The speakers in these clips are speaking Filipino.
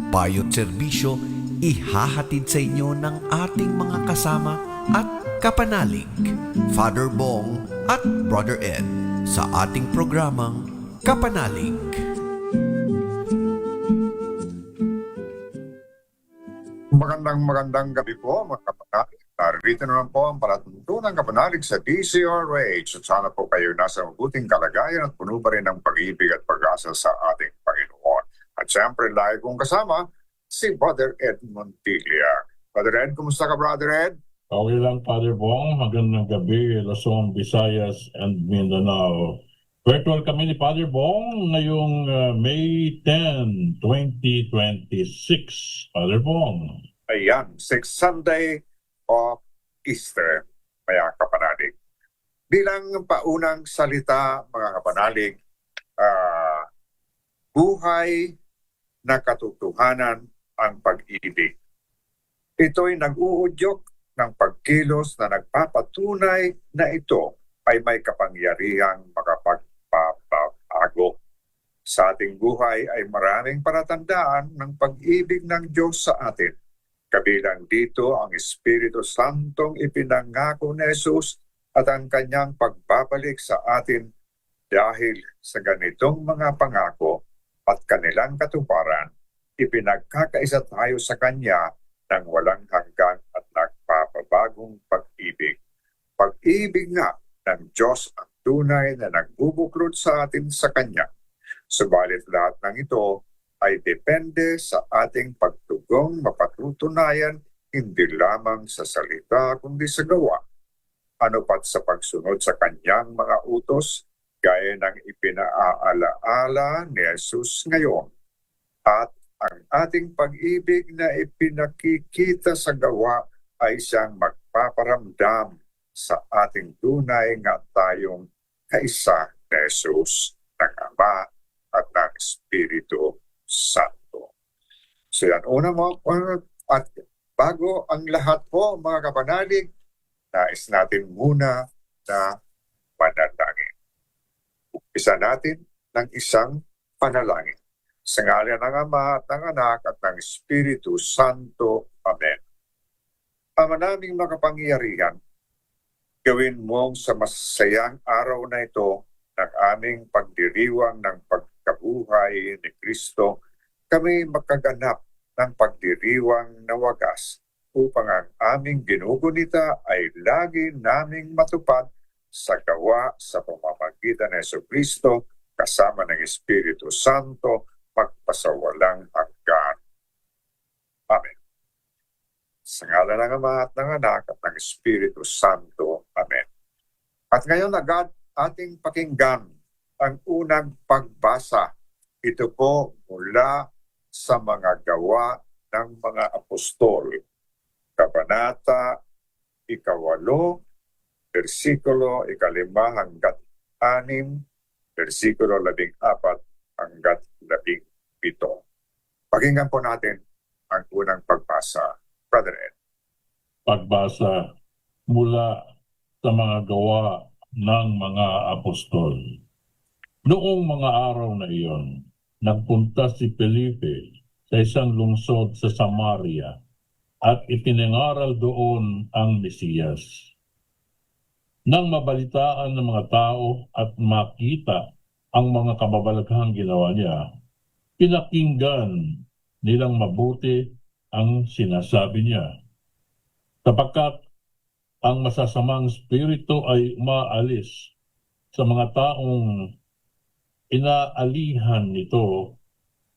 bayot serbisyo ihahatid sa inyo ng ating mga kasama at kapanalig, Father Bong at Brother Ed, sa ating programang Kapanalig. Magandang gabi po mga kapanalig. Narito naman po ang palatuntunang kapanalig sa DCRH. At sana po kayo nasa mabuting kalagayan at puno pa rin ng pag-ibig at pag-asa sa ating Panginoon. At syempre, lagi kong kasama si Brother Ed Montilla. Brother Ed, kumusta ka, Brother Ed? Okay lang, Father Bong. Magandang gabi, Luzon, Visayas, and Mindanao. Virtual kami ni Father Bong ngayong May 10, 2026. Father Bong. Ayan, 6th Sunday of Easter, mga kapanalig. Bilang paunang salita, mga kapanalig, buhay na katotohanan ang pag-ibig. Ito'y nag-uudyok ng pagkilos na nagpapatunay na ito ay may kapangyarihang makapagpapago. Sa ating buhay ay maraming palatandaan ng pag-ibig ng Diyos sa atin. Kabilang dito ang Espiritu Santong ipinangako ni Jesus at ang kanyang pagbabalik sa atin dahil sa ganitong mga pangako at kanilang katuparan, ipinagkakaisa tayo sa Kanya ng walang hanggan at nagpapabagong pag-ibig. Pag-ibig nga ng Diyos ang tunay na nagbubuklod sa atin sa Kanya. Subalit lahat ng ito ay depende sa ating pagtugong mapatutunayan hindi lamang sa salita kundi sa gawa. Ano pat sa pagsunod sa Kanyang mga utos gaya ng ipinaalaala ni Jesus ngayon. At ang ating pag-ibig na ipinakikita sa gawa ay siyang magpaparamdam sa ating tunay nga tayong kaisa ni Jesus ng Ama at ng Espiritu Santo. So yan, una mo, at bago ang lahat po mga kapanalig, nais natin muna na manalangin. Umpisa natin ng isang panalangin. Sa ngalan ng Ama at ng Anak at ng Espiritu Santo. Amen. Ama naming makapangyarihan, gawin mong sa masayang araw na ito ng aming pagdiriwang ng pagkabuhay ni Kristo, kami makaganap ng pagdiriwang na wagas upang ang aming ginugunita ay lagi naming matupad sa gawa sa pamamagitan ng Jesucristo kasama ng Espiritu Santo magpasawalang hanggan. Amen. Sa ngalan ng Ama at ng Anak at ng Espiritu Santo. Amen. At ngayon agad ating pakinggan ang unang pagbasa. Ito po mula sa mga gawa ng mga apostol. Kabanata 8, versikulo 5 hanggat 6, versikulo 14 hanggat 17. Pakinggan po natin ang unang pagbasa. Brother Ed. Pagbasa mula sa mga gawa ng mga apostol. Noong mga araw na iyon, nagpunta si Felipe sa isang lungsod sa Samaria at ipinangaral doon ang Mesiyas. Nang mabalitaan ng mga tao at makita ang mga kababalaghang ginawa niya, pinakinggan nilang mabuti ang sinasabi niya. Sapagkat ang masasamang spirito ay umaalis sa mga taong inaalihan nito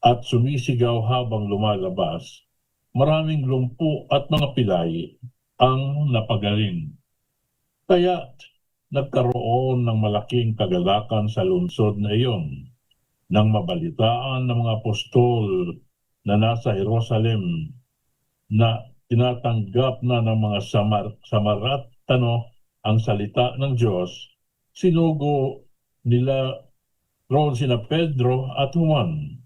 at sumisigaw habang lumalabas, maraming lumpo at mga pilay ang napagaling. Kaya nagkaroon ng malaking kagalakan sa lungsod na iyon nang mabalitaan ng mga apostol na nasa Jerusalem na tinatanggap na ng mga Samaritano ang salita ng Diyos. Sinugo nila roon sina Pedro at Juan.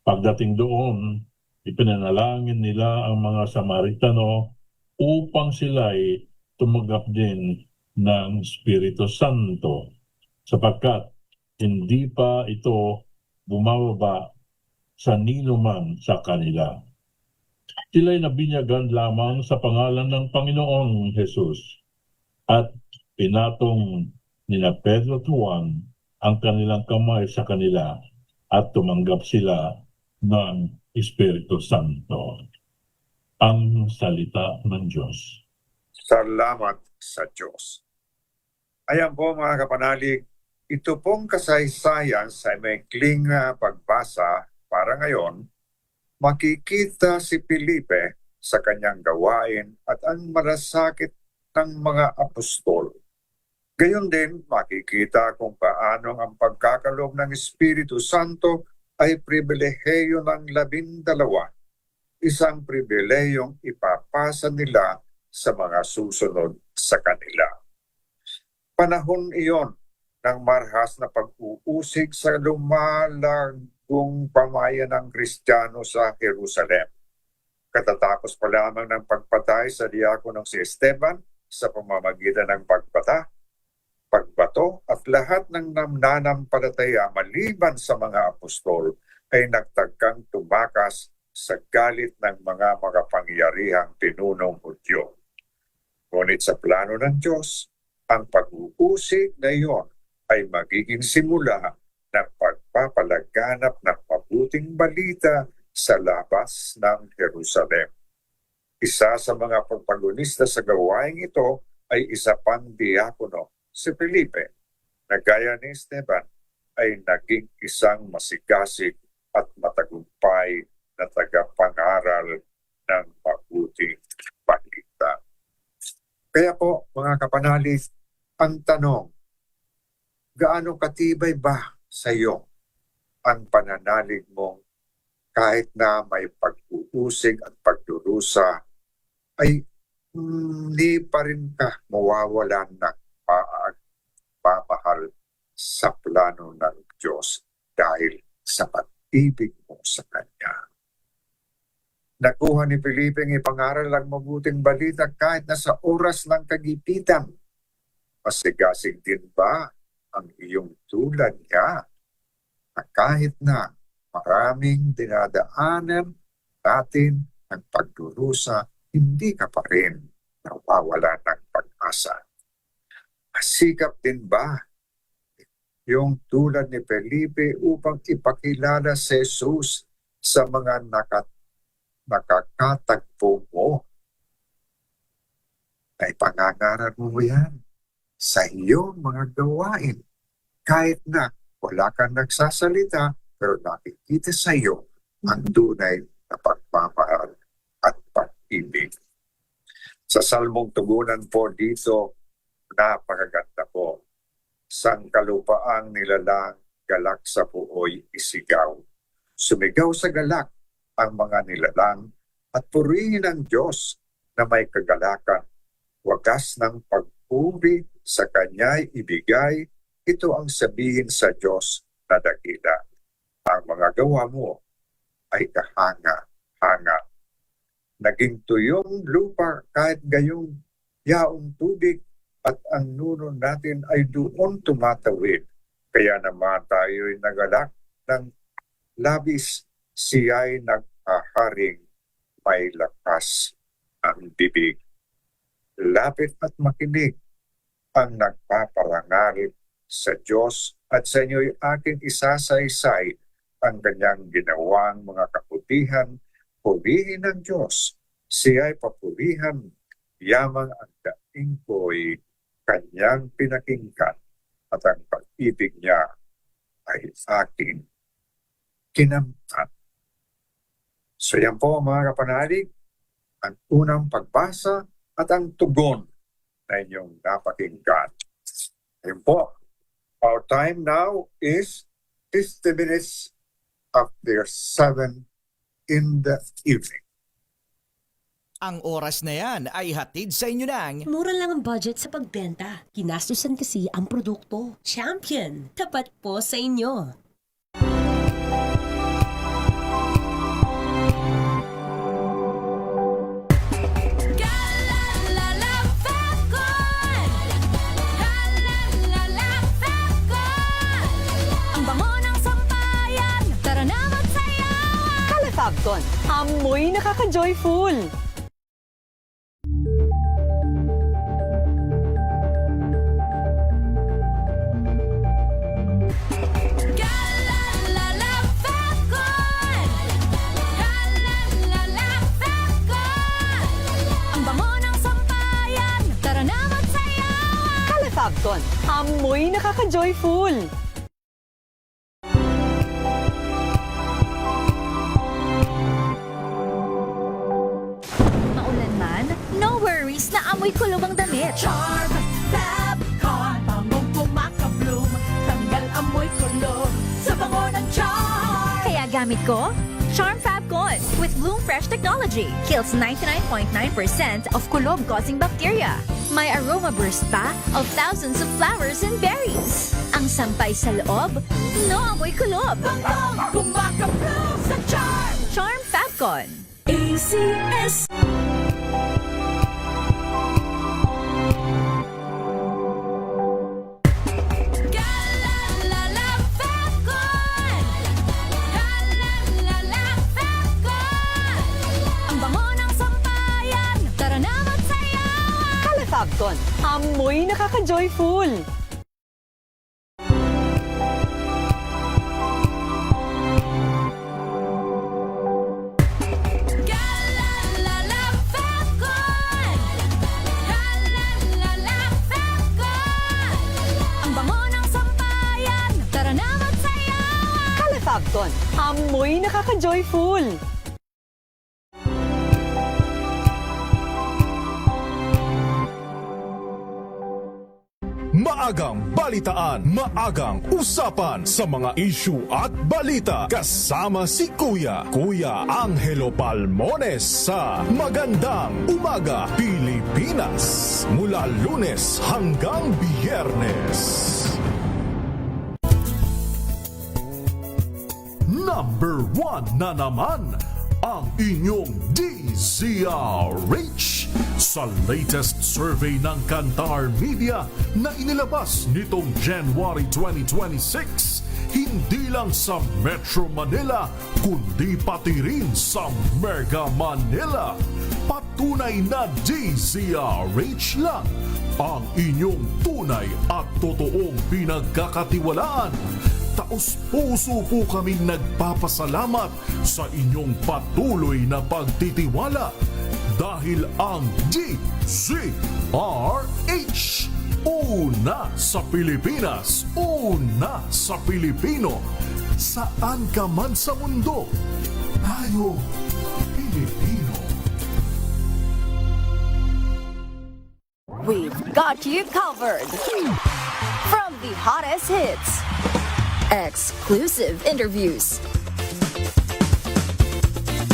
Pagdating doon, ipinanalangin nila ang mga Samaritano upang sila'y tumanggap din ng Espiritu Santo, sapagkat hindi pa ito bumababa sa ninuman sa kanila. sila'y nabinyagan lamang sa pangalan ng Panginoong Jesus at pinatong nina Pedro at Juan ang kanilang kamay sa kanila at tumanggap sila ng Espiritu Santo. Ang salita ng Diyos. Salamat sa Diyos. Ayan po mga kapanalig, ito pong kasaysayan sa maikling pagbasa para ngayon, makikita si Felipe sa kanyang gawain at ang malasakit ng mga apostol. Gayon din, makikita kung paano ang pagkakaloob ng Espiritu Santo ay pribilehiyo ng 12, isang pribilehiyong ipapasa nila sa mga susunod sa kanila. Panahon iyon ng marahas na pag-uusig sa lumalagong pamayan ng Kristiyano sa Jerusalem. Katatapos pa lamang ng pagpatay sa diakonong si Esteban sa pamamagitan ng pagbato at lahat ng nananampalataya maliban sa mga apostol ay nagtagkang tumakas sa galit ng mga makapangyarihang pinunong Hudyo. Ngunit sa plano ng Diyos, ang pag-uusig na iyon ay magiging simula ng pagpapalaganap ng mabuting balita sa labas ng Jerusalem. Isa sa mga protagonista sa gawaing ito ay isa pang diakono, si Felipe, na gaya ni Esteban ay naging isang masigasig at matagumpay na tagapangaral ng mabuting balita. Kaya po, mga kapanalig, ang tanong, gaano katibay ba sa iyo ang pananalig mo kahit na may pag-uusig at pagdurusa ay hindi pa rin ka mawawalan ng pagmamahal sa plano ng Diyos dahil sa pag-ibig mo sa Kanya. Nakuha ni Felipe ang ipangaral ang mabuting balita kahit na sa oras ng kagipitan. Masigasig din ba ang iyong tulad niya na kahit na maraming dinadaanan natin ng pagdurusa, hindi ka pa rin nawawala ng pag-asa? Masikap din ba yung tulad ni Felipe upang ipakilala si Jesus sa mga nakakatagpo mo? Ay pangangaral mo yan sa iyong mga gawain. Kahit na wala kang nagsasalita, pero nakikita sa iyo ang tunay na pagmamahal at pag-ibig. Sa salmong tugunan po dito, napakaganda po. Sangkalupaang nilalang, galak sa puoy isigaw. Sumigaw sa galak ang mga nilalang at purihin ang Diyos na may kagalakan. Wagas ng pagpuri sa Kanya'y ibigay, ito ang sabihin sa Diyos na dakila. Ang mga gawa mo ay kahanga-hanga. Naging tuyong lupa kahit gayong yaong tubig at ang nuno natin ay doon tumatawid. Kaya naman tayo'y nagalak ng labis, siya'y naghaharing may lakas ang bibig. Lapit at makinig ang nagpaparangal sa Diyos at sa inyo'y aking isasaysay ang kanyang ginawang mga kabutihan. Purihin ng Diyos, siya'y papurihan, yamang ang daing ko'y kanyang pinakinggan at ang pag-ibig niya ay aking kinamtan. So yan po mga kapanalig, ang unang pagbasa at ang tugon na inyong napakinggan. Yan po. Our time now is 50 minutes after 7 in the evening. Ang oras na yan ay hatid sa inyo ng Mura lang ang budget sa pagbenta. Ginastusan kasi ang produkto. Champion, tapat po sa inyo. Ang bango ng sampayan, tara na magsayawan! Calefabcon, ang Amoy nakaka-joyful! Ang bango ng sampayan, tara na magsayawan. Calefabcon, amoy nakaka-joyful! Maulan man, no worries na amoy kulob ang damit. Charm Fabcon, bangong pumakabloom, tanggal amoy kulob sa bango ng charm. Kaya gamit ko, Charm Fabcon with Bloom Fresh technology kills 99.9% of kulob-causing bacteria. May aroma burst pa of thousands of flowers and berries. Ang sampay sa loob, no amoy kulob. Bangong pumakabloom sa charm. Charm Fabcon. ACS. Calefabcon, amoy nakaka-joyful! Ang bango ng sampayan, tara na magsayawan. Calefabcon, amoy nakaka-joyful! Maagang balitaan, maagang usapan sa mga issue at balita. Kasama si Kuya Angelo Palmones sa Magandang Umaga Pilipinas. Mula Lunes hanggang Biyernes. Number 1 na naman ang inyong DZRH sa latest survey ng Kantar Media na inilabas nitong January 2026. Hindi lang sa Metro Manila, kundi pati rin sa Mega Manila. Patunay na DZRH lang ang inyong tunay at totoong pinagkakatiwalaan. Taos-puso po kaming nagpapasalamat sa inyong patuloy na pagtitiwala dahil ang DZRH una sa Pilipinas, una sa Pilipino. Saan ka man sa mundo, tayo Pilipino. We've got you covered. From the hottest hits, exclusive interviews,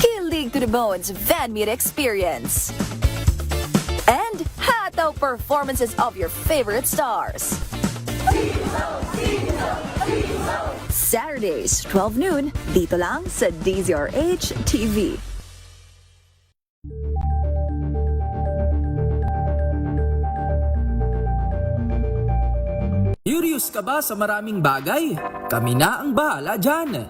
kilig to the bones fan meet experience, and hataw performances of your favorite stars. Saturdays, 12 noon, dito lang sa DZRH TV. Curious ka ba sa maraming bagay? Kami na ang bahala dyan.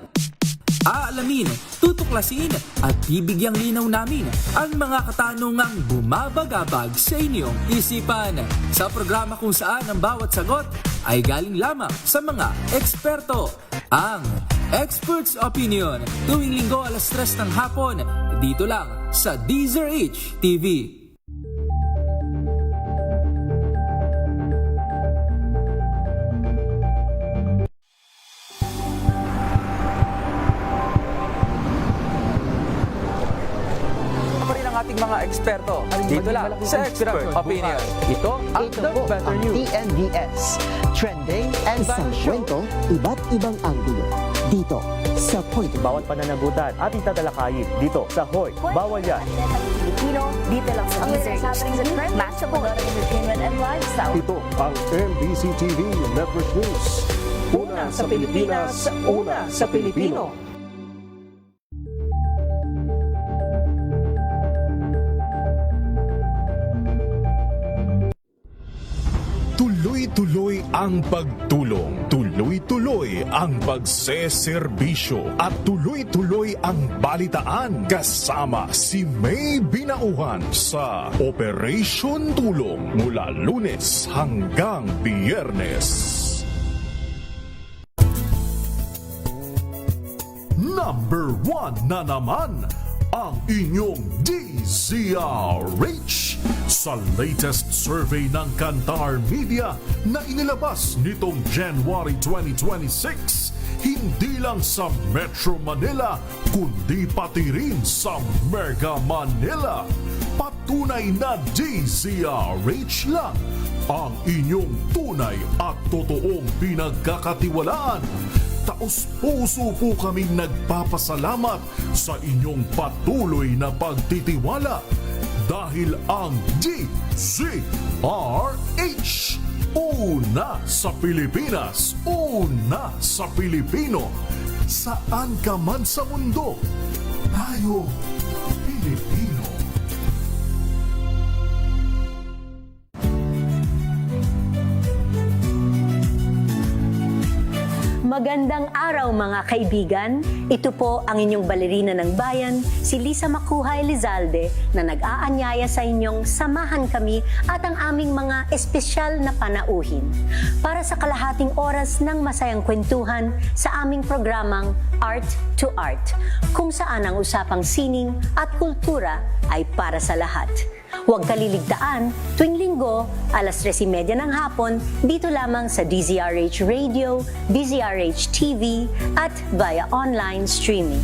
Aalamin, tutuklasin at bibigyang linaw namin ang mga katanungang bumabagabag sa inyong isipan. Sa programa kung saan ang bawat sagot ay galing lamang sa mga eksperto. Ang Expert's Opinion, tuwing linggo 3:00 ng hapon, dito lang sa DZRH TV. Ating mga eksperto dito lang sa Expert Opinion. Ito ang The Better News. TNVS. Trending and isang kwento, iba't ibang anggulo. Dito sa Point. Bawat pananagutan ating tatalakayin dito sa Hoy. Bawal yan. Pilipino, dito lang sa DZRH TV, match sa mga entertainment and lifestyle. Ito ang MBC TV Network News. Una sa Pilipinas, una sa Pilipino. Tuloy-tuloy ang pagtulong, tuloy-tuloy ang pagseserbisyo at tuloy-tuloy ang balitaan kasama si May Binauhan sa Operation Tulong mula Lunes hanggang Biyernes. Number 1 na naman ang inyong DZRH sa latest survey ng Kantar Media na inilabas nitong January 2026. Hindi lang sa Metro Manila, kundi pati rin sa Mega Manila. Patunay na DZRH lang ang inyong tunay at totoong pinagkakatiwalaan. Taos-puso po kaming nagpapasalamat sa inyong patuloy na pagtitiwala dahil ang DZRH, una sa Pilipinas, una sa Pilipino, saan ka man sa mundo, tayo Pilipino. Magandang araw mga kaibigan. Ito po ang inyong balerina ng bayan, si Lisa Makuha Elizalde, na nag-aanyaya sa inyong samahan kami at ang aming mga espesyal na panauhin para sa kalahating oras ng masayang kwentuhan sa aming programang Art to Art, kung saan ang usapang sining at kultura ay para sa lahat. Huwag kaliligtaan, tuwing linggo, alas 3:30 ng hapon, dito lamang sa DZRH Radio, DZRH TV, at via online streaming.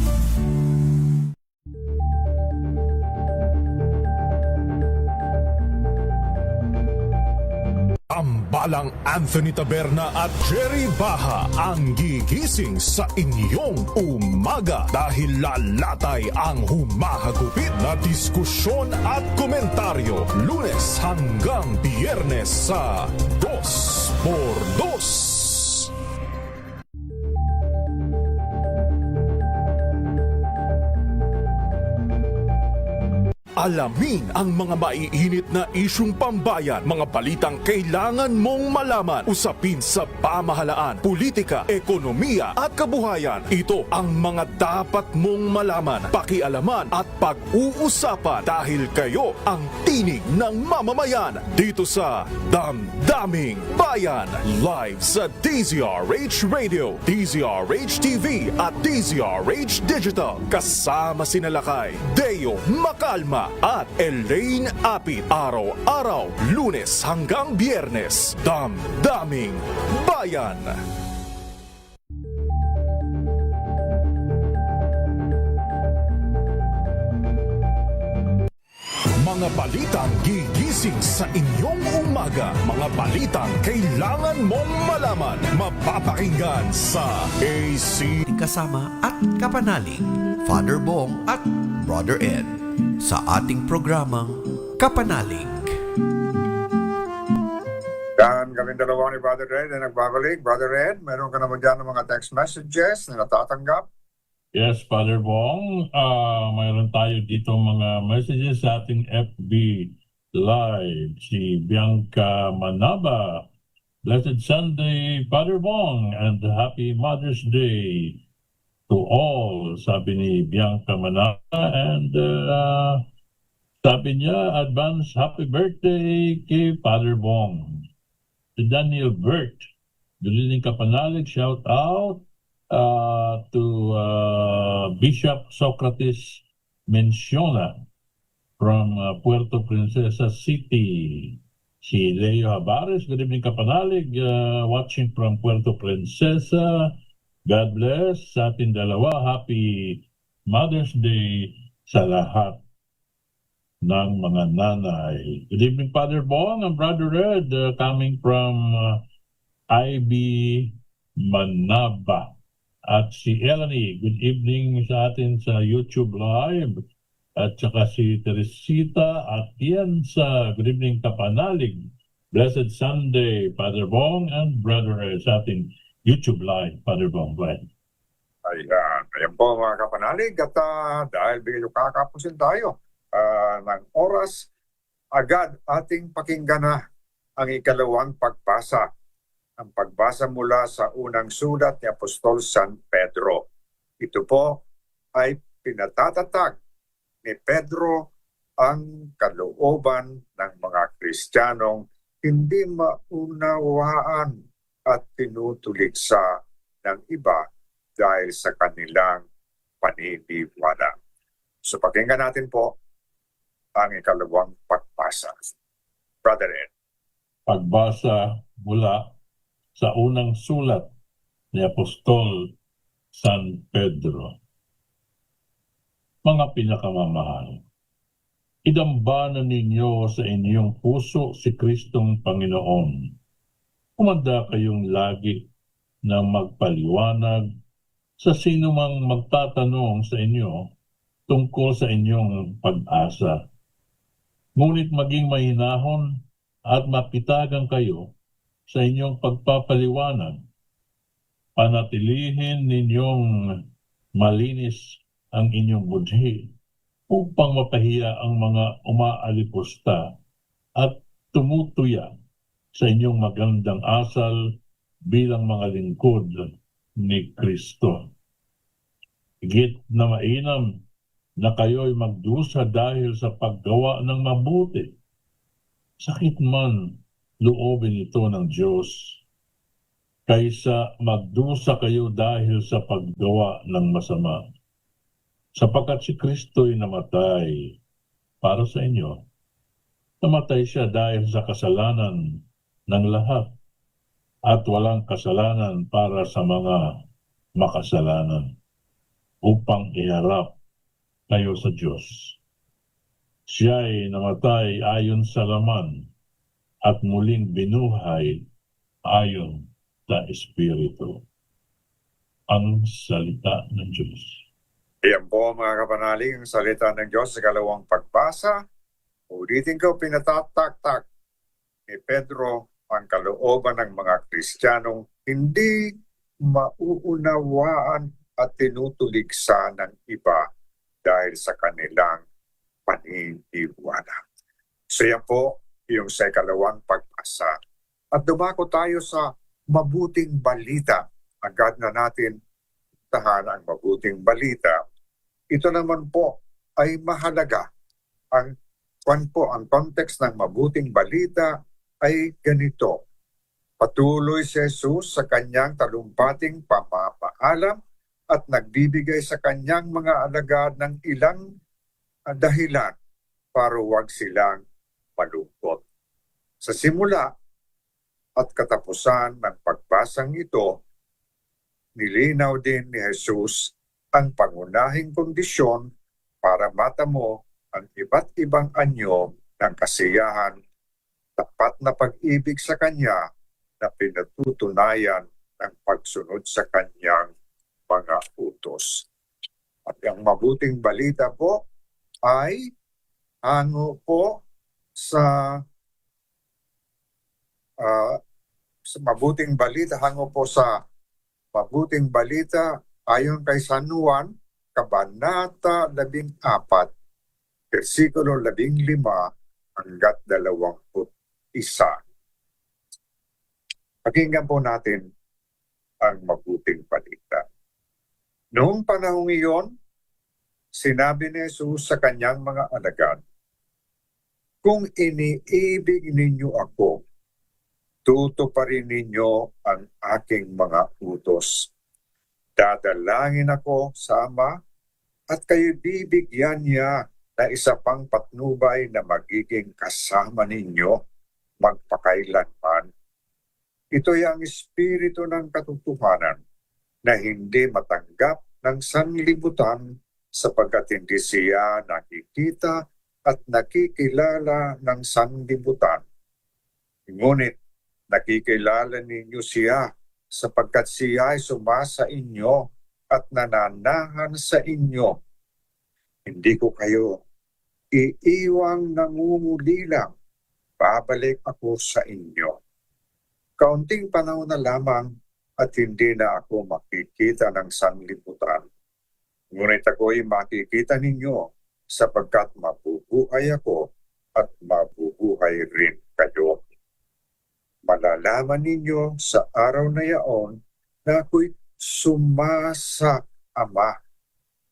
Ambalang Anthony Taberna at Jerry Baha ang gigising sa inyong umaga dahil lalatay ang humahagupit na diskusyon at komentaryo Lunes hanggang Biyernes sa 2x2. Alamin ang mga maiinit na isyung pambayan, mga balitang kailangan mong malaman, usapin sa pamahalaan, politika, ekonomiya at kabuhayan. Ito ang mga dapat mong malaman, pakialaman at pag-uusapan dahil kayo ang tinig ng mamamayan dito sa Damdaming Bayan. Live sa DZRH Radio, DZRH TV at DZRH Digital. Kasama sinalakay Deo Macalma at Elaine Apit. Araw-araw, Lunes hanggang Biyernes. Damdaming Bayan. Mga balitang gigising sa inyong umaga. Mga balitang kailangan mong malaman. Mapapakinggan sa AC. Kasama at kapanalig, Father Bong at Brother Ed sa ating programang Kapanalig. Dan kami dalawa ni Brother Ed na nagbabalik. Brother Ed, meron ka naman dyan ng mga text messages na natatanggap? Yes, Father Bong. Mayroon tayo dito mga messages sa ating FB Live. Si Bianca Manaba. Blessed Sunday, Father Bong, and Happy Mother's Day to all, sabi ni Bianca Manaba. And sabi niya, advance happy birthday kay Father Bong. Si Daniel Bert, good evening Kapanalig, shout out to Bishop Socrates Menciona from Puerto Princesa City. Si Leo Habares, good evening Kapanalig, watching from Puerto Princesa. God bless sa ating dalawa. Happy Mother's Day sa lahat ng mga nanay. Good evening Father Bong and Brother Red, coming from IB Manaba. At si Elanie, good evening sa atin sa YouTube Live. At saka si Teresita Atienza, good evening Kapanalig. Blessed Sunday, Father Bong and Brother Red sa ating YouTube Live. Father Bong, go ahead. Ayan po mga kapanalig. At dahil bigay yung kakapusin tayo ng oras, agad ating pakinggan na ang ikalawang pagbasa ang pagbasa mula sa unang sulat ni Apostol San Pedro. Ito po ay pinatatatag ni Pedro ang kalooban ng mga Kristiyanong hindi maunawaan at tinutuligsa ng iba dahil sa kanilang paniniwala. So pakinggan natin po ang ikalawang pagbasa. Brother Ed. Pagbasa mula sa unang sulat ni Apostol San Pedro. Mga pinakamamahal, idambanan ninyo sa inyong puso si Kristong Panginoon. Kumanda kayong lagi na magpaliwanag sa sino mang magtatanong sa inyo tungkol sa inyong pag-asa. Ngunit maging mahinahon at mapitagan kayo sa inyong pagpapaliwanag. Panatilihin ninyong malinis ang inyong budhi upang mapahiya ang mga umaalipusta at tumutuya sa inyong magandang asal bilang mga lingkod ni Kristo. Higit na mainam na kayo'y magdusa dahil sa paggawa ng mabuti. Sakit man loobin ito ng Diyos, kaysa magdusa kayo dahil sa paggawa ng masama. Sapagkat si Kristo'y namatay para sa inyo. Namatay siya dahil sa kasalanan ng lahat at walang kasalanan para sa mga makasalanan upang iharap kayo sa Diyos. Siya'y namatay ayon sa laman at muling binuhay ayon sa Espiritu. Ang salita ng Diyos. Iyan po mga kapanalig ang salita ng Diyos sa kalawang pagbasa. Ulitin ko, pinatatak-tak ni Pedro ang kalooban ng mga Kristiyanong hindi mauunawaan at tinutuligsa ng iba dahil sa kanilang paniniwala. So yan po yung sa ikalawang pagbasa. At dumako tayo sa mabuting balita. Agad na natin tahan ang mabuting balita. Ito naman po ay mahalaga. Ang context ng mabuting balita ay ganito. Patuloy si Jesus sa kanyang talumpating pamapaalam at nagbibigay sa kanyang mga alagad ng ilang dahilan para huwag silang malungkot. Sa simula at katapusan ng pagbasang ito, nilinaw din ni Jesus ang pangunahing kondisyon para matamo ang iba't ibang anyo ng kasiyahan, tapat na pag-ibig sa Kanya na pinatutunayan ng pagsunod sa Kanyang mga utos. At ang mabuting balita po ay hango po sa mabuting balita, mabuting balita ayon kay San Juan, Kabanata 14, versikulo 15 hanggat 21. Pakinggan po natin ang mabuting balita. Noong panahong iyon, sinabi ni Jesus sa kanyang mga alagad, "Kung iniibig ninyo ako, tutuparin ninyo ang aking mga utos. Dadalangin ako sa Ama at kayo bibigyan niya na isa pang patnubay na magiging kasama ninyo magpakailanman. Ito'y ang espiritu ng katotohanan na hindi matanggap ng sanlibutan sapagkat hindi siya nakikita at nakikilala ng sanlibutan. Ngunit nakikilala ninyo siya sapagkat siya ay sumasa inyo at nananahan sa inyo. Hindi ko kayo iiwang nangungulilang, babalik ako sa inyo. Kaunting panahon na lamang at hindi na ako makikita ng sanlibutan. Ngunit ako'y makikita ninyo sapagkat mabubuhay ako at mabubuhay rin kayo." Malalaman ninyo sa araw na yaon na ako'y sumasa Ama.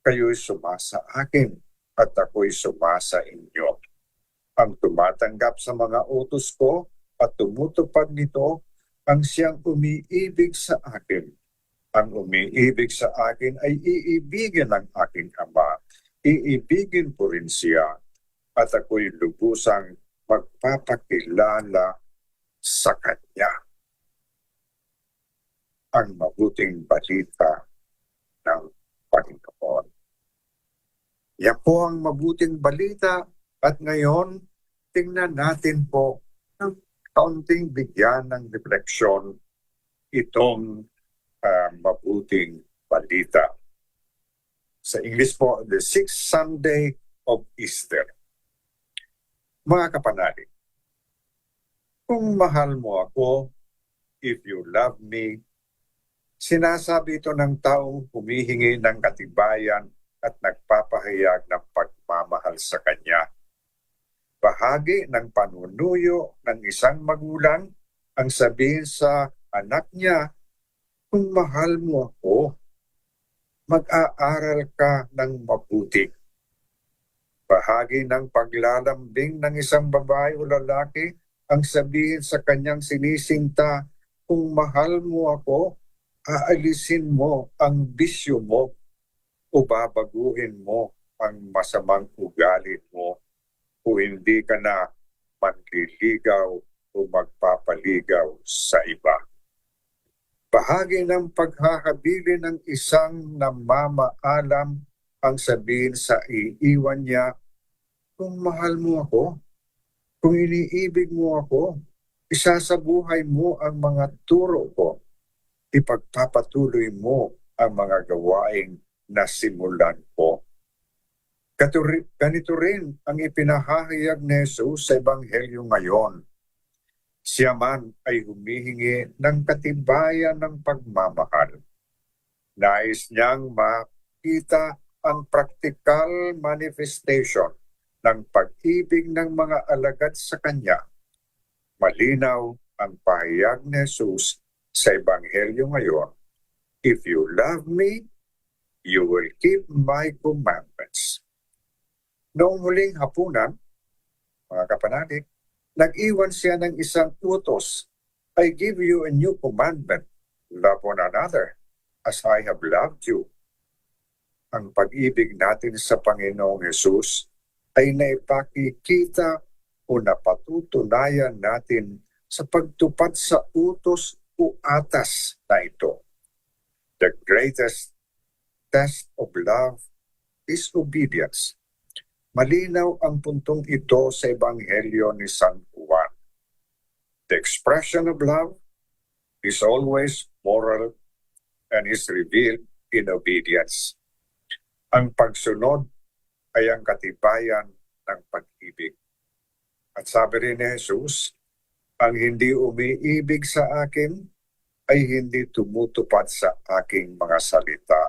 Kayo'y sumasa akin at ako'y sumasa inyo. Ang tumatanggap sa mga utos ko at tumutupad nito ang siyang umiibig sa akin. Ang umiibig sa akin ay iibigin ng aking Ama. Iibigin ko rin siya at ako'y lubusang magpapakilala sa Kanya. Ang mabuting balita ng Panginoon. Yan po ang mabuting balita at ngayon tingnan natin po ng kaunting bigyan ng refleksyon itong mabuting balita. Sa English po, the 6th Sunday of Easter. Mga kapanalig, kung mahal mo ako, if you love me, sinasabi ito ng taong humihingi ng katibayan at nagpapahayag ng pagmamahal sa Kanya. Bahagi ng panunuyo ng isang magulang ang sabihin sa anak niya, kung mahal mo ako, mag-aaral ka ng mabuti. Bahagi ng paglalambing ng isang babae o lalaki ang sabihin sa kanyang sinisinta, kung mahal mo ako, aalisin mo ang bisyo mo o babaguhin mo ang masamang ugali mo o hindi ka na manliligaw o magpapaligaw sa iba. Bahagi ng paghahabilin ng isang namamaalam ang sabihin sa iiwan niya, kung mahal mo ako, kung iniibig mo ako, isasabuhay mo ang mga turo ko. Ipagpapatuloy mo ang mga gawaing nasimulan ko. Ganito rin ang ipinahahayag ni Jesus sa Ebanghelyo ngayon. Siya man ay humihingi ng katibayan ng pagmamahal. Nais niyang makita ang practical manifestation ng pag-ibig ng mga alagad sa Kanya. Malinaw ang pahayag ni Jesus sa Ebanghelyo ngayon, if you love me, you will keep my commandments. Noong huling hapunan, mga kapanalig, nag-iwan siya ng isang utos, I give you a new commandment, love one another, as I have loved you. Ang pag-ibig natin sa Panginoong Hesus ay naipakikita o napatutunayan natin sa pagtupad sa utos o atas na ito. The greatest test of love is obedience. Malinaw ang puntong ito sa Ebanghelyo ni San Juan. The expression of love is always moral and is revealed in obedience. Ang pagsunod ay ang katibayan ng pag-ibig. At sabi rin ni Jesus, ang hindi umiibig sa akin ay hindi tumutupad sa aking mga salita.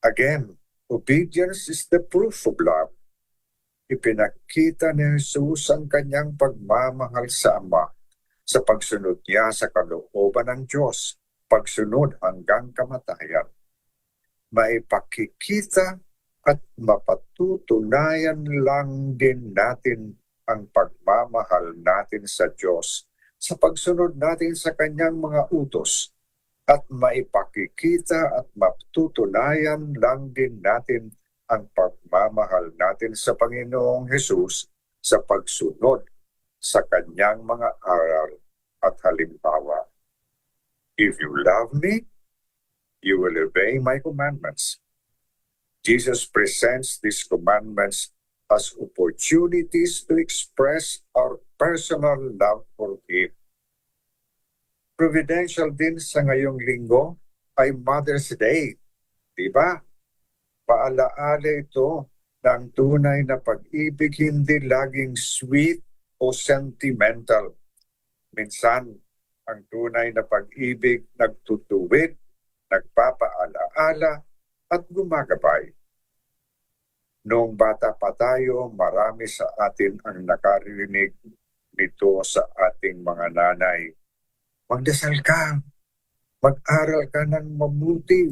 Again, obedience is the proof of love. Ipinakita ni Jesus ang kanyang pagmamahal sa Ama sa pagsunod niya sa kalooban ng Diyos, pagsunod hanggang kamatayan. Maipakikita at mapatutunayan lang din natin ang pagmamahal natin sa Diyos sa pagsunod natin sa kanyang mga utos at maipakikita at matutunayan lang din natin ang pagmamahal natin sa Panginoong Hesus sa pagsunod sa kanyang mga aral at halimbawa. If you love me, you will obey my commandments. Jesus presents these commandments as opportunities to express our personal love for Him. Providential din sa ngayong linggo ay Mother's Day. Diba? Paalaala ito na ang tunay na pag-ibig hindi laging sweet o sentimental. Minsan, ang tunay na pag-ibig nagtutuwid, nagpapaalaala at gumagabay. Noong bata pa tayo, marami sa atin ang nakarinig nito sa ating mga nanay. Magdasal ka, mag-aral ka ng mabuti,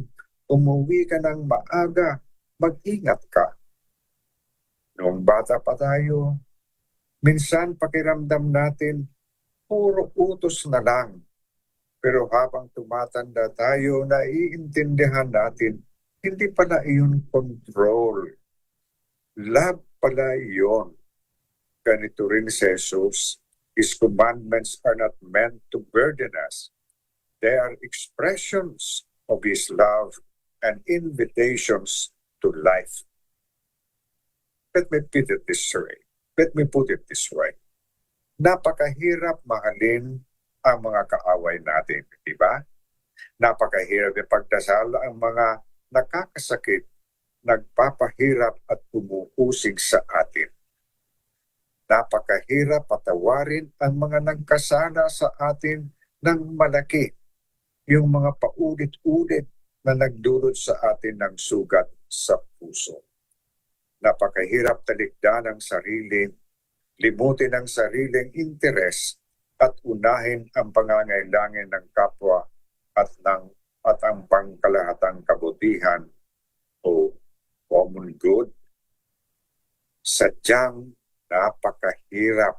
umuwi ka ng maaga, mag-ingat ka. Noong bata pa tayo, minsan pakiramdam natin, puro utos na lang. Pero habang tumatanda tayo, naiintindihan natin, hindi pala iyon control. Love pala iyon. Ganito rin si Jesus, His commandments are not meant to burden us. They are expressions of His love and invitations to life. Let me put it this way. Napakahirap mahalin ang mga kaaway natin, di ba? Napakahirap ipagdasal ang mga nakakasakit, nagpapahirap at umuusig sa atin. Napakahirap patawarin ang mga nagkasala sa atin ng malaki, yung mga paulit-ulit na nagdulot sa atin ng sugat sa puso. Napakahirap talikdan ang sarili, limutin ang sariling interes at unahin ang pangangailangan ng kapwa at ang pangkalahatang kabutihan o common good. Sadyang napakahirap.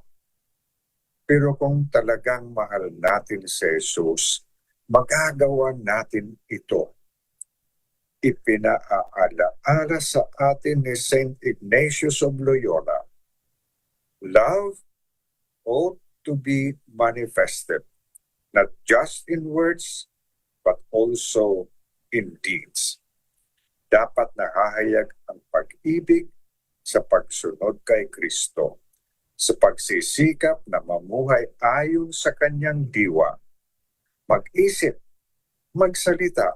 Pero kung talagang mahal natin si Jesus, magagawa natin ito. Ipinaaalaala sa atin ni Saint Ignatius of Loyola, love ought to be manifested, not just in words, but also in deeds. Dapat nahahayag ang pag-ibig sa pagsunod kay Kristo, sa pagsisikap na mamuhay ayon sa kanyang diwa, mag-isip, magsalita,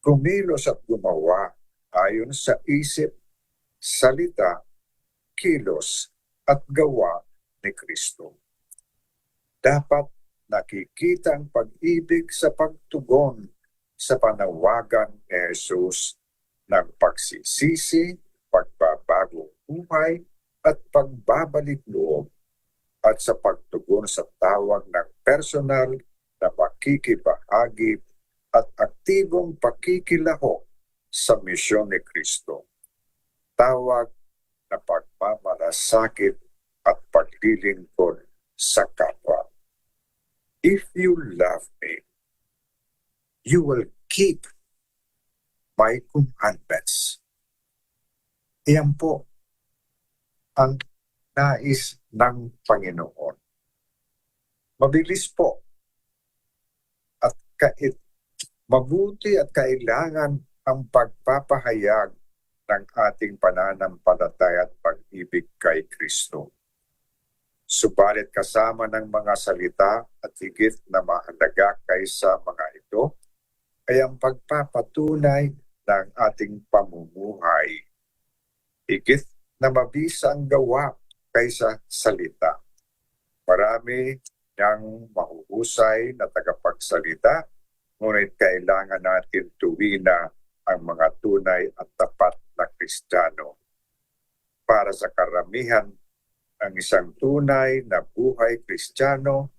kumilos at gumawa ayon sa isip, salita, kilos at gawa ni Kristo. Dapat nakikita ang pag-ibig sa pagtugon sa panawagan ni Jesus ng pagsisisi, pagbabagong buhay at pagbabalik loob at sa pagtugon sa tawag ng personal na pakikibahagi at aktibong pakikilahok sa misyon ni Kristo. Tawag na pagmamalasakit at paglilingkod sa kapwa. If you love me, you will keep my commandments. Iyan po ang nais ng Panginoon. Mabilis po at mabuti at kailangan ang pagpapahayag ng ating pananampalataya at pag-ibig kay Kristo. Subalit kasama ng mga salita at higit na mahalaga kaysa mga ito ay ang pagpapatunay ng ating pamumuhay. Higit na mabisa ang gawa kaysa salita. Marami niyang mahuhusay na tagapagsalita, ngunit kailangan natin tuwina ang mga tunay at tapat na Kristiyano. Para sa karamihan, ang isang tunay na buhay Kristiyano,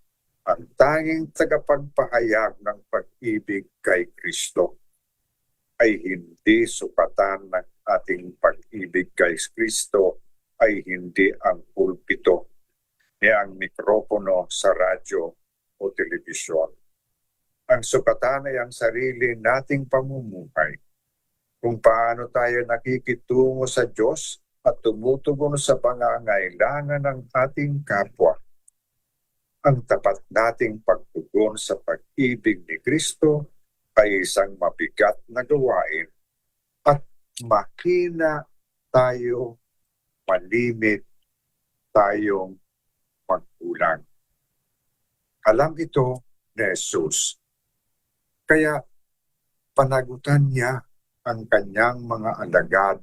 ang tanging tagapagpahayag ng pag-ibig kay Kristo ay hindi sukatan ng ating pag-ibig kay Kristo ay hindi ang pulpito ni ang mikropono sa radyo o telebisyon. Ang sukatan ay ang sarili nating pamumuhay. Kung paano tayo nakikitungo sa Diyos at tumutugon sa pangangailangan ng ating kapwa. Ang tapat nating pagtugon sa pag-ibig ni Kristo ay isang mabigat na gawain at mahina tayo, malimit tayong magkulang. Alam ito ni Jesus. Kaya panagutan niya ang kanyang mga alagad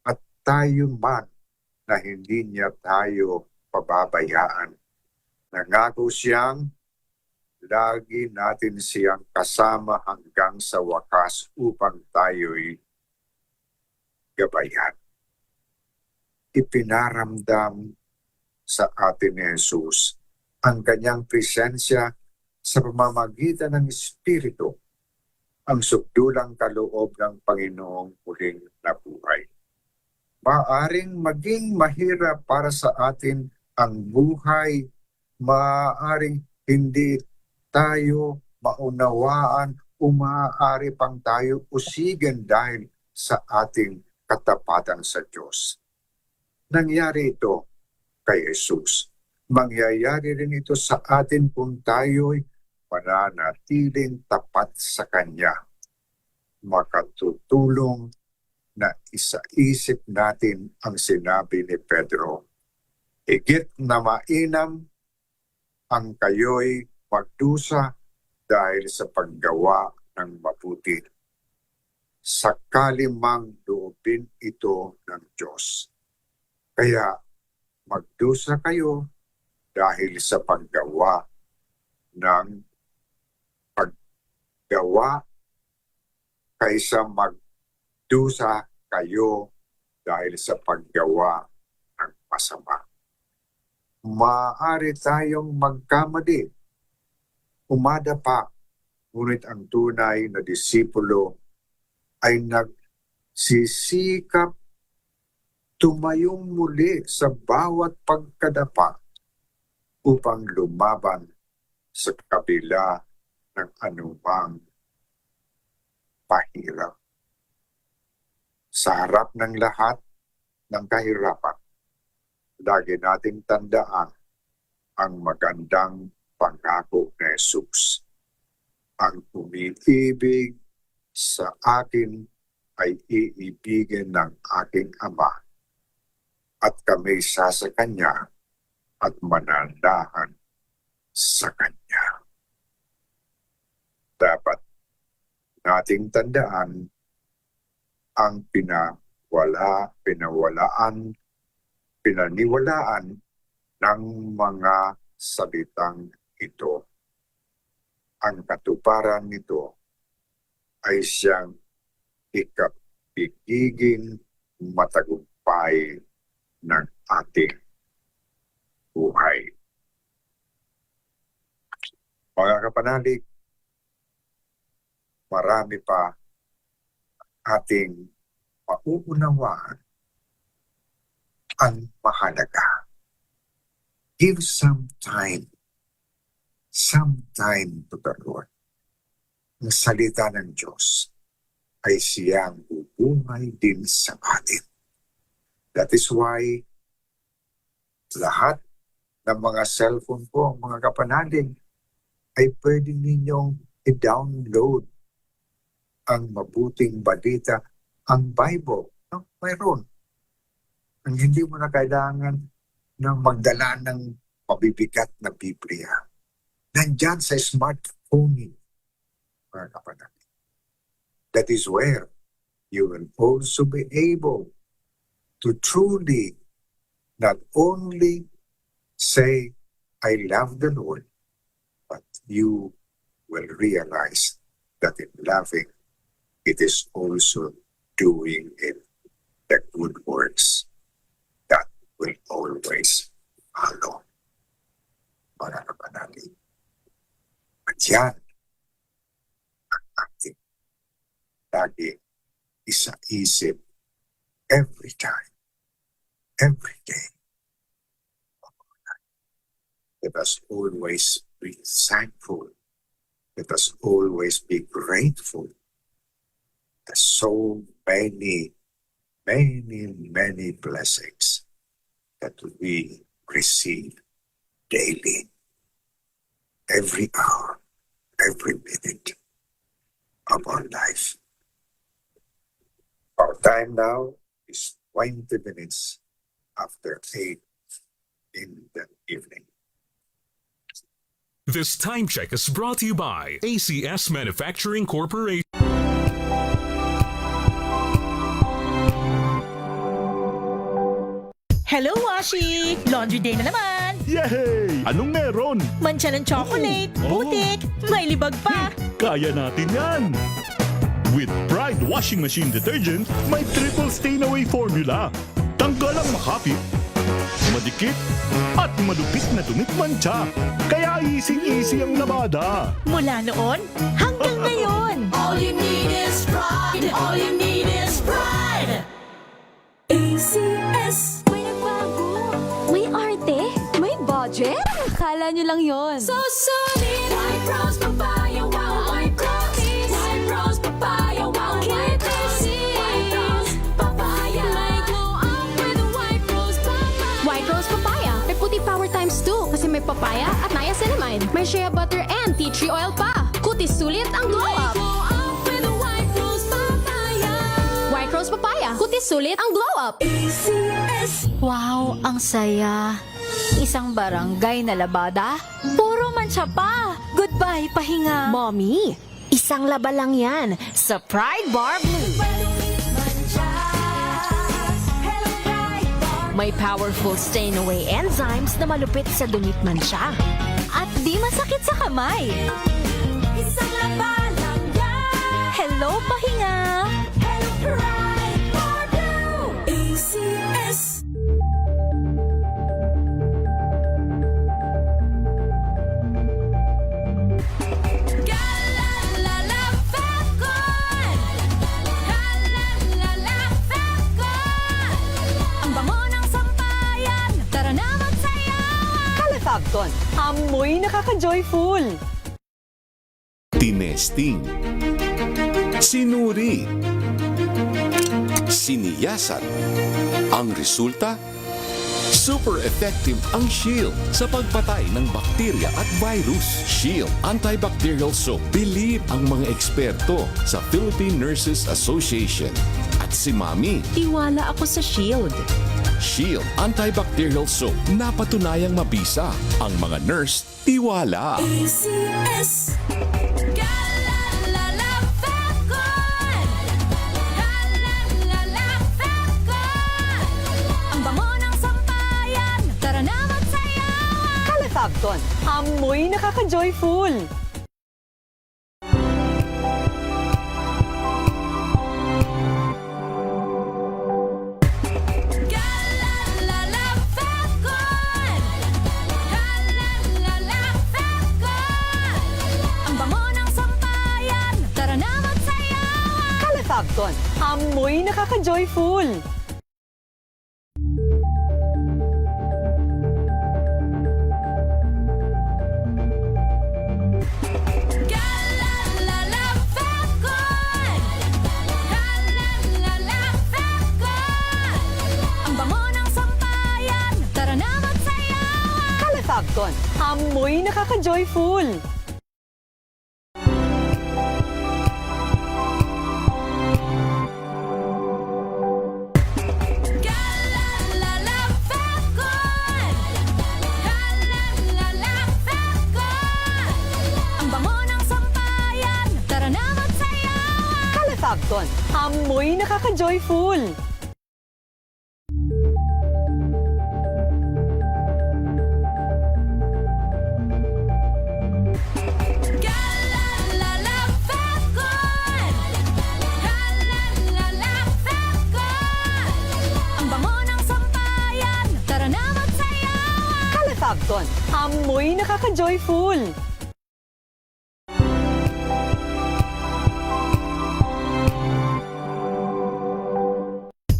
at tayo man na hindi niya tayo pababayaan. Nangako siyang lagi natin siyang kasama hanggang sa wakas upang tayo'y gabayan. Ipinaramdam sa atin ni Jesus ang kanyang presensya sa pamamagitan ng Espiritu, ang subdulang kaloob ng Panginoong muling nabuhay. Maaring maging mahirap para sa atin ang buhay, maaring hindi tayo maunawaan o maaari pang tayo usigan dahil sa ating katapatan sa Diyos. Nangyari ito kay Jesus. Mangyayari rin ito sa atin kung tayo'y mananatiling tapat sa Kanya. Makatutulong na isaisip natin ang sinabi ni Pedro. Higit na mainam ang kayo'y magdusa dahil sa paggawa ng mabuti. Sakali mang loobin ito ng Diyos. Kaya magdusa kayo dahil sa paggawa kaysa magdusa kayo dahil sa paggawa ng masama. Maaari tayong magkamali, umadapa, ngunit ang tunay na disipulo ay nagsisikap tumayong muli sa bawat pagkadapa upang lumaban sa kabila ng anumang pahirap. Sa harap ng lahat ng kahirapan, lagi nating tandaan ang magandang pangako ni Jesus. Ang umiibig sa akin ay iibigin ng aking Ama, at kami sa Kanya at manandahan sa Kanya. Dapat nating tandaan ang pinaniwalaan ng mga salitang ito. Ang katuparan nito ay siyang ikapigiging matagumpay ng ating buhay. Mga kapanalig, marami pa ating mauunawaan ang mahalaga. Give some time to the Lord. Ang salita ng Diyos ay siyang bubuhay din sa atin. That is why lahat ng mga cellphone po, mga kapanalig, ay pwede ninyong i-download ang mabuting balita, ang Bible. No? Mayroon. Ang hindi mo na kailangan na magdala ng mabibigat na Biblia. Nandyan sa smartphone, mga kapanalig. That is where you will also be able to truly not only say, I love the Lord, but you will realize that in loving, it is also doing it, the good works that will always follow. Mga kapanalig. At yan ang ating lagi isa-isip every time, every day. Let us always be thankful. Let us always be grateful. There's so many blessings that we receive daily, every hour, every minute of our life. Our time now is 20 minutes after 8 in the evening. This time check is brought to you by ACS Manufacturing Corporation. Hello, Washi! Laundry day na naman! Yay! Anong meron? Mancha ng chocolate, putik, may libag pa! Kaya natin yan! With Pride Washing Machine Detergent, may triple stain away formula. Tanggal ang makapit, madikit, at malupit na dumikmantsa. Kaya easy-easy ang labada. Mula noon hanggang ngayon. All you need is pride. All you need is pride. ACS. May nagbago. May arte. May budget. Akala nyo lang yon. So solid. White Rose Papaya. Wow. White Rose. White Rose Papaya. Wow. White Rose. White Rose Papaya. May glow up with White Rose Papaya. White Rose Papaya. May puti power times 2 kasi may papaya at niacinamide. May shea butter and tea tree oil pa. Kutis sulit ang glow up. Glow up with White Rose Papaya. White Rose Papaya. Kutis sulit ang glow up. ACS. Wow, ang saya. Isang barangay na labada, puro mancha pa. Goodbye, pahinga. Mommy, isang laba lang yan sa Pride Bar Blue. May powerful stain-away enzymes na malupit sa dumit mansya. At di masakit sa kamay. Isang laba lang yan. Hello, pahinga. Hello, Pride Bar Blue. ACS. Galalala Falcon. Galalala Falcon. Ang bango ng sampayan. Tara na magsayawan. Calefacton, amoy nakaka-joyful. Tinesting, sinuri, siniyasan. Ang resulta, super effective ang Shield sa pagpatay ng bakterya at virus. Shield Antibacterial Soap. Believe ang mga eksperto sa Philippine Nurses Association. At si Mami, Tiwala ako sa Shield. Shield Antibacterial Soap. Napatunayang mabisa. Ang mga nurse, tiwala. ACS. Galalala Falcon. Galalala Falcon. Ang bango ng sampayan. Tara na magsayawan. Calefacton, amoy nakaka-joyful. Galalala Falcon. Galalala Falcon. Ang bango ng sampayan. Tara na magsayawan. Calefacton, amoy nakaka-joyful. Galalala Falcon. Galalala Falcon. Ang bango ng sampayan. Tara na magsayawan. Calefacton, amoy nakaka-joyful. Galalala Falcon. Galalala Falcon. Ang bango ng sampayan. Tara na magsayawan. Calefacton, amoy nakaka-joyful. Galalala Falcon. Galalala Falcon. Ang bango ng sampayan. Tara na magsayawan. Calefacton, amoy nakaka-joyful.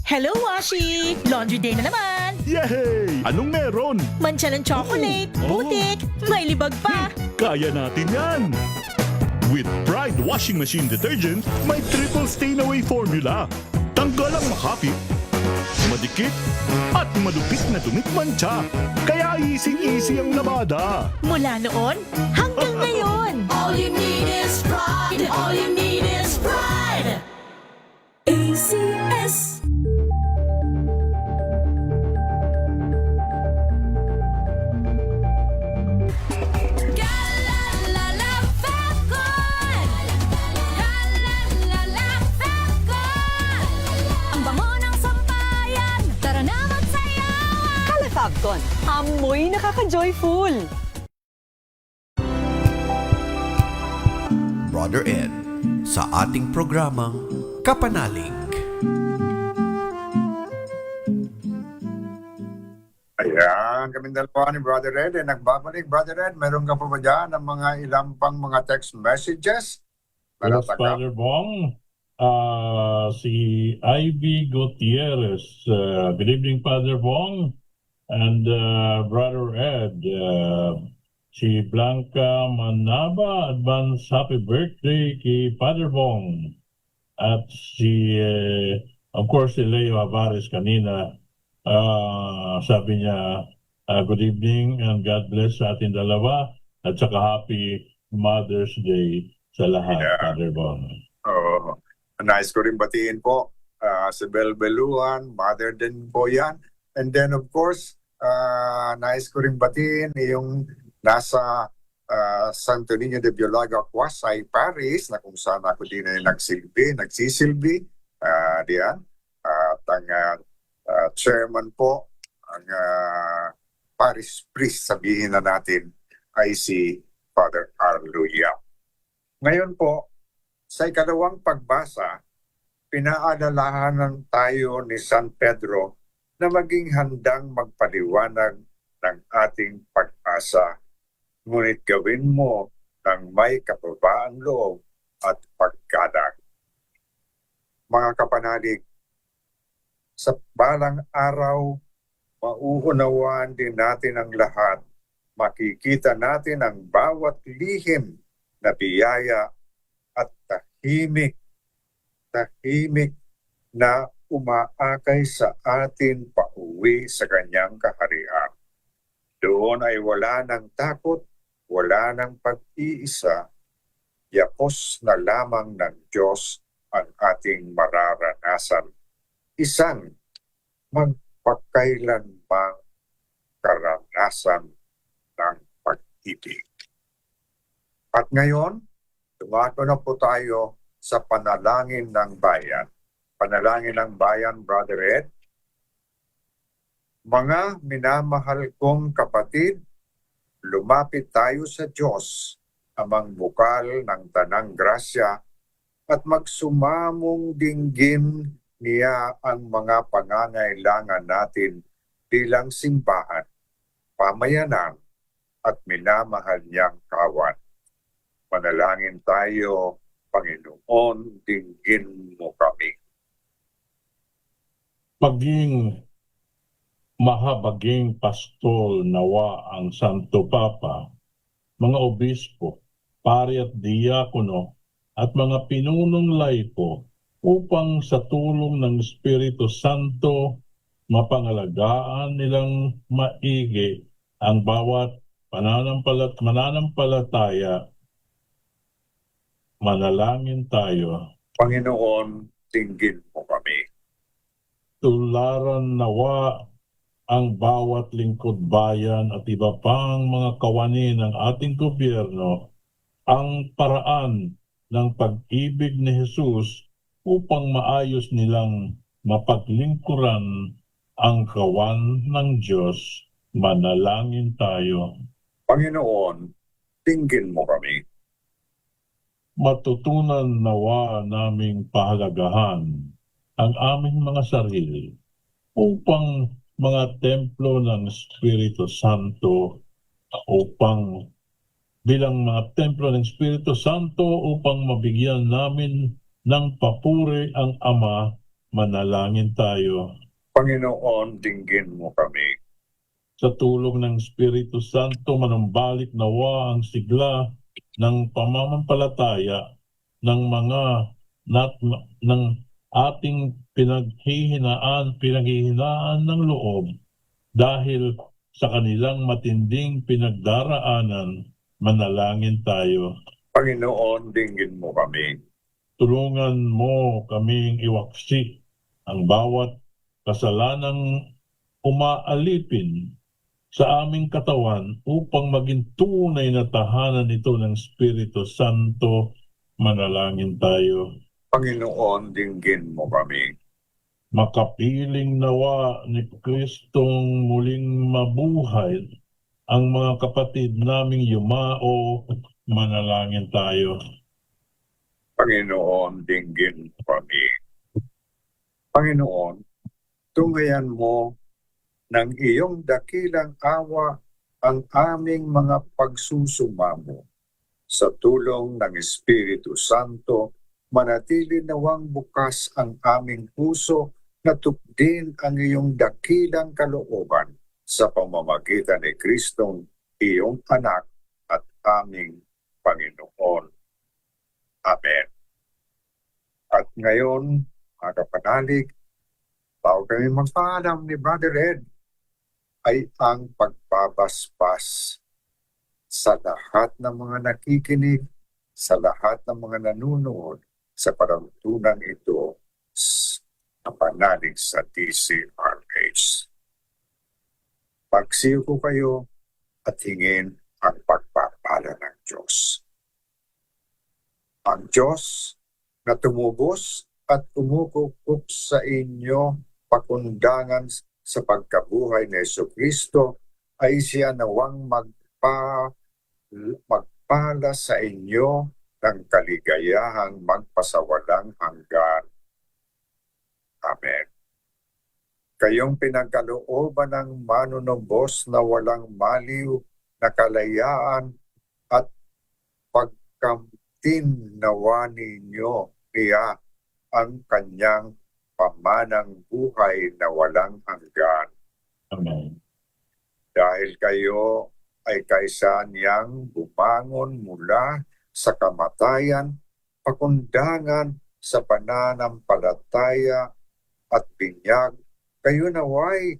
Hello, Washi! Laundry day na naman! Yay! Anong meron? Mancha ng chocolate, putik, may libag pa. Kaya natin yan! With Pride Washing Machine Detergent, may triple stain-away formula. Tanggal ang makapit, madikit, at malupit na dumikmantsa. Kaya easy-easy ang labada. Mula noon hanggang ngayon. All you need is pride. All you need is pride. ACS. Galalala Falcon. Galalala Falcon. Ang bango ng sampayan. Tara na magsayawan. Calefacton, amoy nakaka-joyful. Brother Ed, sa ating programang Kapanalig. Ayan, kami dalawa ni Brother Ed. Nagbabalik, Brother Ed. Meron ka pa ba dyan ng mga ilang pang mga text messages? Yes, Father Bong. Si Ivy Gutierrez. Good evening, Father Bong. And Brother Ed. Si Blanca Manaba, advance happy birthday kay Father Bong. At si, of course, si Leo Avares kanina. Sabi niya, good evening and God bless sa ating dalawa. At saka happy Mother's Day sa lahat, Father Bong. Oh, nice ko rin batiin po si Belbeluan, mother din po yan. And then of course, nice ko rin batiin yung nasa Santo Niño de Biolaga, Quasay, Paris, na kung saan ako din ay nagsisilbi. Diyan. At ang chairman po, ang Paris priest, sabihin na natin, ay si Father Arlo Yap. Ngayon po, sa ikalawang pagbasa, pinaalalahanan tayo ni San Pedro na maging handang magpaliwanag ng ating pag-asa. Ngunit gawin mo ng may kababaang loob at paggalang. Mga kapanalig, sa balang araw, mauunawaan din natin ang lahat. Makikita natin ang bawat lihim na biyaya at tahimik na umaakay sa atin pauwi sa kanyang kaharian. Doon ay wala ng takot, wala ng pag-iisa, yapos na lamang ng Diyos ang ating mararanasan. Isang magpakailanmang karanasan ng pag-ibig. At ngayon, tumato na po tayo sa panalangin ng bayan. Panalangin ng bayan, Brother Ed. Mga minamahal kong kapatid, lumapit tayo sa Diyos, amang bukal ng tanang grasya, at magsumamong dinggin niya ang mga pangangailangan natin bilang simbahan, pamayanan, at minamahal niyang kawan. Manalangin tayo, Panginoon, dinggin mo kami. Maging mahabaging pastol nawa ang Santo Papa, mga obispo, pari at diakono, at mga pinunong laiko upang sa tulong ng Espiritu Santo mapangalagaan nilang maigi ang bawat mananampalataya. Manalangin tayo. Panginoon, dinggin mo kami. Tularan nawa ang bawat lingkod bayan at iba pang mga kawani ng ating gobyerno ang paraan ng pag-ibig ni Jesus upang maayos nilang mapaglingkuran ang kawan ng Diyos. Manalangin tayo. Panginoon, dinggin mo kami. Matutunan nawa naming pahalagahan ang aming mga sarili upang mga templo ng Espiritu Santo, upang bilang mga templo ng Espiritu Santo upang mabigyan namin ng papuri ang Ama. Manalangin tayo. Panginoon, dinggin mo kami. Sa tulong ng Espiritu Santo, manumbalik nawa ang sigla ng pamamampalataya ng mga ng ating pinaghihinaan ng loob dahil sa kanilang matinding pinagdaraanan. Manalangin tayo. Panginoon, dinggin mo kami. Tulungan mo kaming iwaksi ang bawat kasalanang umaalipin sa aming katawan upang maging tunay na tahanan ito ng Espiritu Santo. Manalangin tayo. Panginoon, dinggin mo kami. Makapiling nawa ni Kristong muling mabuhay ang mga kapatid naming yumao. Manalangin tayo. Panginoon, dinggin mo kami. Panginoon, tunghayan mo ng iyong dakilang awa ang aming mga pagsusumamo. Sa tulong ng Espiritu Santo, manatili nawang bukas ang aming puso na tukdin ang iyong dakilang kalooban sa pamamagitan ni Kristong iyong anak at aming Panginoon. Amen. At ngayon, mga kapanalig, bago kami magpaalam ni Brother Ed, ay ang pagbabasbas sa lahat ng mga nakikinig, sa lahat ng mga nanunood sa parantunan ito sa panalig sa DCRH. Pagsiyo ko kayo at hingin ang pagpapala ng Diyos. Ang Diyos na tumubos at umukupkup sa inyo pakundangan sa pagkabuhay ni Jesucristo ay siya nawang magpala sa inyo ng kaligayahang magpasawalang hanggan. Amen. Kayong pinagkalooban ng manunumbos na walang maliw na kalayaan at pagkamtin nawa ninyo niya ang kanyang pamanang buhay na walang hanggan. Amen. Dahil kayo ay kaysa niyang bumangon mula sa kamatayan, pakundangan sa pananampalataya at binyag, kayo naway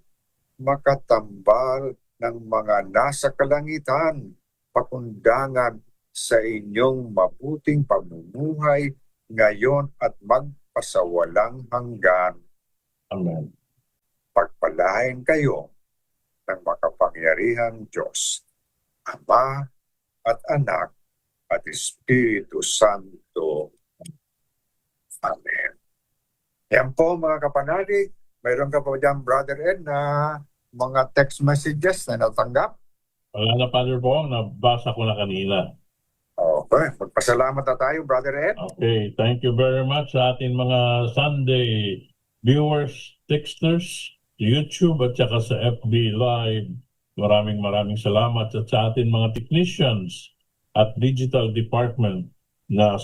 makatambal ng mga nasa kalangitan, pakundangan sa inyong mabuting pamumuhay ngayon at magpasawalang hanggan. Amen. Pagpalain kayo ng makapangyarihang Diyos, Ama at Anak at Espiritu Santo. Amen. Yan po mga kapanalig, mayroon ka pa dyan, Brother Ed, na mga text messages na natanggap? Wala na, Father Bong. Nabasa ko na kanina. Okay, magpasalamat na tayo, Brother Ed. Okay, thank you very much sa ating mga Sunday viewers, texters, YouTube at saka sa FB Live. Maraming salamat at sa ating mga technicians at digital department na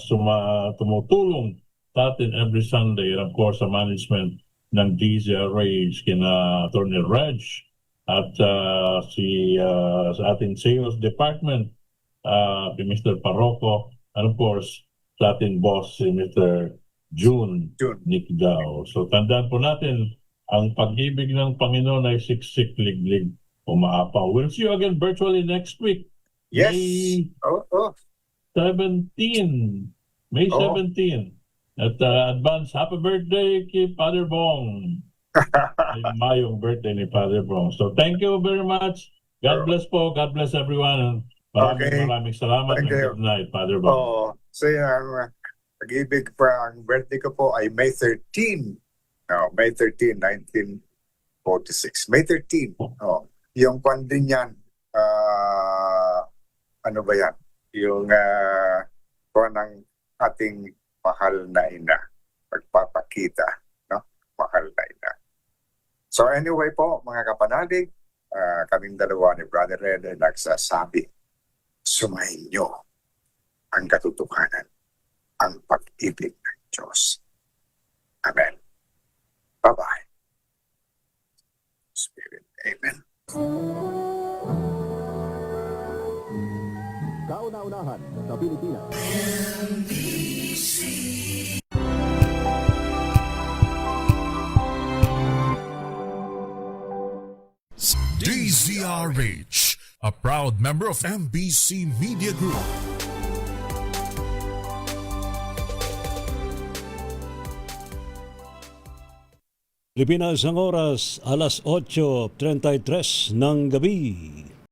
tumutulong sa atin every Sunday. And of course, sa management ng DZRH, kina Attorney Reg at sa ating sales department, si Mr. Parroco, and of course, sa ating boss, si Mr. June Nikdao. So tandaan po natin, ang pag-ibig ng Panginoon ay siksik, liglig, umaapaw. We'll see you again virtually next week. Yes. May 17. May 17. At advance happy birthday kay Father Bong. Ay Mayong birthday ni Father Bong. So thank you very much. God bless po. God bless everyone. Maraming salamat. And good night, Father Bong. So ang pag-ibig pa, ang birthday ko po ay May 13. No, May 13, 1946. May 13. Yung kwan din yan, ano ba yan? Yung kwan ng ating mahal na ina. Pagpapakita, no? Mahal na ina. So anyway po, mga kapanalig, kaming dalawa ni Brother Red ay nagsasabi, sumayin nyo ang katotohanan, ang pag-ibig ng Diyos. Amen. Bye-bye. Spirit. Amen. Kauna-unahan sa Pilipinas. DZRH, a proud member of MBC Media Group. Pilipinas ang oras, alas 8:33 ng gabi.